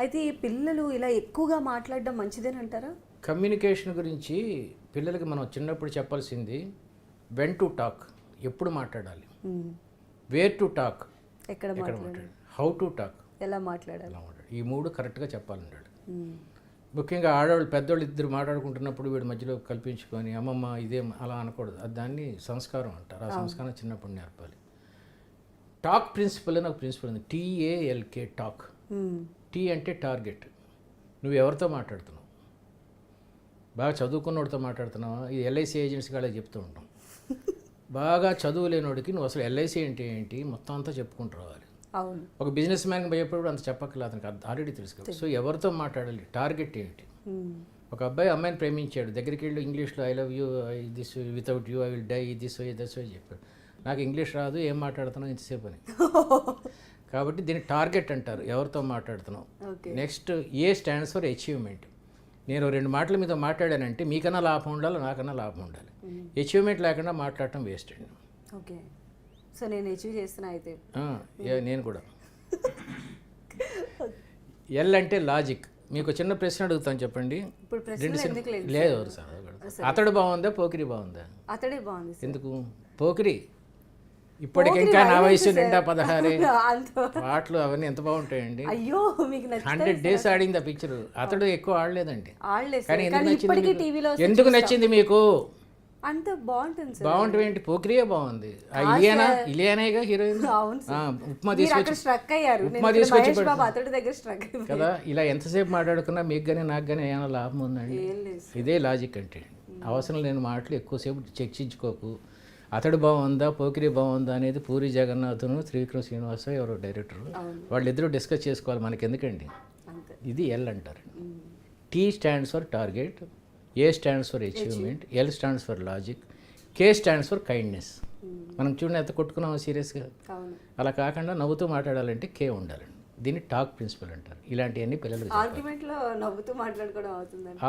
అయితే ఈ పిల్లలు ఇలా ఎక్కువగా మాట్లాడడం మంచిదేనంటారా? కమ్యూనికేషన్ గురించి పిల్లలకి మనం చిన్నప్పుడు చెప్పాల్సింది వెన్ టు టాక్, ఎప్పుడు మాట్లాడాలి, వేర్ టు టాక్, ఎక్కడ మాట్లాడాలి, హౌ టు టాక్, ఎలా మాట్లాడాలి, ఈ మూడు కరెక్ట్గా చెప్పాలన్నాడు. ముఖ్యంగా ఆడవాళ్ళు పెద్దవాళ్ళు ఇద్దరు మాట్లాడుకుంటున్నప్పుడు వీడి మధ్యలో కల్పించుకొని అమ్మమ్మ ఇదేం అలా అనకూడదు. అది దాన్ని సంస్కారం అంటారు. ఆ సంస్కారం చిన్నప్పుడు నేర్పాలి. టాక్ ప్రిన్సిపల్ అని ఒక ప్రిన్సిపల్ ఉంది, TALK, టాక్. టీ అంటే టార్గెట్. నువ్వు ఎవరితో మాట్లాడుతున్నావు? బాగా చదువుకున్నోడితో మాట్లాడుతున్నావా? ఇది LIC ఏజెంట్స్ కాళ్ళకి చెప్తూ ఉంటాం. బాగా చదువు లేనోడికి నువ్వు అసలు LIC అంటే ఏంటి మొత్తం అంతా చెప్పుకుంటూ రావాలి. అవును. ఒక బిజినెస్ మ్యాన్కి భయపడు అంత చెప్పక్కర్లేదు, అతనికి ఆల్రెడీ తెలుసు. సో ఎవరితో మాట్లాడాలి, టార్గెట్ ఏంటి? ఒక అబ్బాయి అమ్మాయిని ప్రేమించాడు, దగ్గరికి వెళ్ళి ఇంగ్లీష్లో I love you, this without you I will die, this why thus why చెప్పాడు. నాకు ఇంగ్లీష్ రాదు, ఏం మాట్లాడుతున్నావు ఇంతసేపు అని. కాబట్టి దీన్ని టార్గెట్ అంటారు, ఎవరితో మాట్లాడుతున్నావు. Next A stands for achievement. నేను 2 మాటల మీద మాట్లాడానంటే మీకన్నా లాభం ఉండాలి, నాకన్నా లాభం ఉండాలి. అచీవ్మెంట్ లేకుండా మాట్లాడటం వేస్ట్ అండి. ఓకే, సో నేను అచీవ్ చేస్తున్నా అయితే. నేను కూడా. L అంటే లాజిక్. మీకు చిన్న ప్రశ్న అడుగుతాను, చెప్పండి. లేదు సార్, అతడు బాగుందా పోకిరి బాగుందా? అతడే బాగుంది. ఎందుకు పోకిరి? ఇప్పటికి ఇంకా నా వయసు నిండా 16. పాటలు అవన్నీ ఎంత బాగుంటాయండి. అయ్యో, మీకు 100 days ఆడింది ఆ పిక్చర్. అతడు ఎక్కువ ఆడలేదండి. కానీ ఎందుకు నచ్చింది మీకు? అంత బాగుంటుంది సార్. బాగుంటుంది ఏంటి, పోకిరియే బాగుంది. ఇలియానేగా హీరోయిన్. ఉప్మా తీసుకొచ్చి కదా. ఇలా ఎంతసేపు మాట్లాడుకున్నా మీకు కానీ నాకు కానీ ఏమైనా లాభం ఉందండి? ఇదే లాజిక్ అంటే. అవసరం లేని మాటలు ఎక్కువసేపు చర్చించుకోకు. అతడు బాగుందా పోకిరి బాగుందా అనేది పూరి జగన్నాథును, త్రివిక్రమ్ శ్రీనివాస ఎవరో డైరెక్టర్, వాళ్ళిద్దరూ డిస్కస్ చేసుకోవాలి, మనకి ఎందుకండి. ఇది L అంటారు. T stands for target, A stands for achievement, L stands for logic, K stands for kindness. మనం చూడండి ఎంత కొట్టుకున్నాము సీరియస్గా. అలా కాకుండా నవ్వుతూ మాట్లాడాలంటే K ఉండాలండి. దీన్ని టాక్ ప్రిన్సిపల్ అంటారు. ఇలాంటివన్నీ పిల్లలు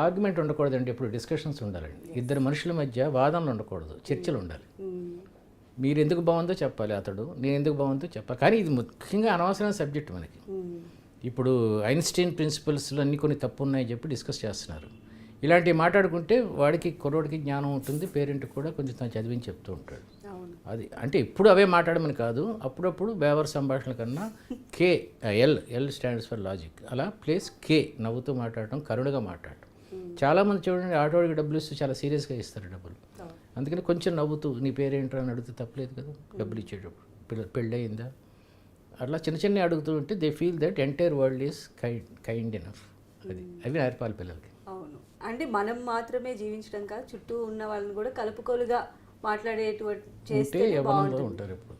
ఆర్గ్యుమెంట్ ఉండకూడదండి, ఎప్పుడు డిస్కషన్స్ ఉండాలండి. ఇద్దరు మనుషుల మధ్య వాదనలు ఉండకూడదు, చర్చలు ఉండాలి. మీరు ఎందుకు బాగుందో చెప్పాలి, అతడు నేను ఎందుకు బాగుందో చెప్పాలి. కానీ ఇది ముఖ్యంగా అనవసరమైన సబ్జెక్ట్ మనకి. ఇప్పుడు ఐన్స్టీన్ ప్రిన్సిపల్స్లో అన్ని కొన్ని తప్పు ఉన్నాయని చెప్పి డిస్కస్ చేస్తున్నారు. ఇలాంటివి మాట్లాడుకుంటే వాడికి కుర్రోడికి జ్ఞానం ఉంటుంది, పేరెంట్ కూడా కొంచెం తను చదివించి చెప్తూ ఉంటాడు. అది అంటే ఇప్పుడు అవే మాట్లాడమని కాదు, అప్పుడప్పుడు బేవర్ సంభాషణ కన్నా L స్టాండ్స్ ఫర్ లాజిక్. అలా ప్లేస్ K, నవ్వుతూ మాట్లాడటం, కరుణగా మాట్లాడటం. చాలామంది చూడండి ఆటోడికి డబ్బులు ఇస్తే చాలా సీరియస్గా ఇస్తారు డబ్బులు. అందుకని కొంచెం నవ్వుతూ నీ పేరేంట్రా అని అడిగితే తప్పలేదు కదా. డబ్బులు ఇచ్చేటప్పుడు పెళ్ళయిందా అట్లా చిన్న చిన్న అడుగుతూ ఉంటే they feel that entire world is kind enough. అవి నేర్పాలి పిల్లలకి. అవును, అంటే మనం మాత్రమే జీవించడం కాదు, చుట్టూ ఉన్న వాళ్ళని కూడా కలుపుకోలుగా మాట్లాడేటువంటి చేస్తే ఎవరిలో ఉంటారు ఎప్పుడు.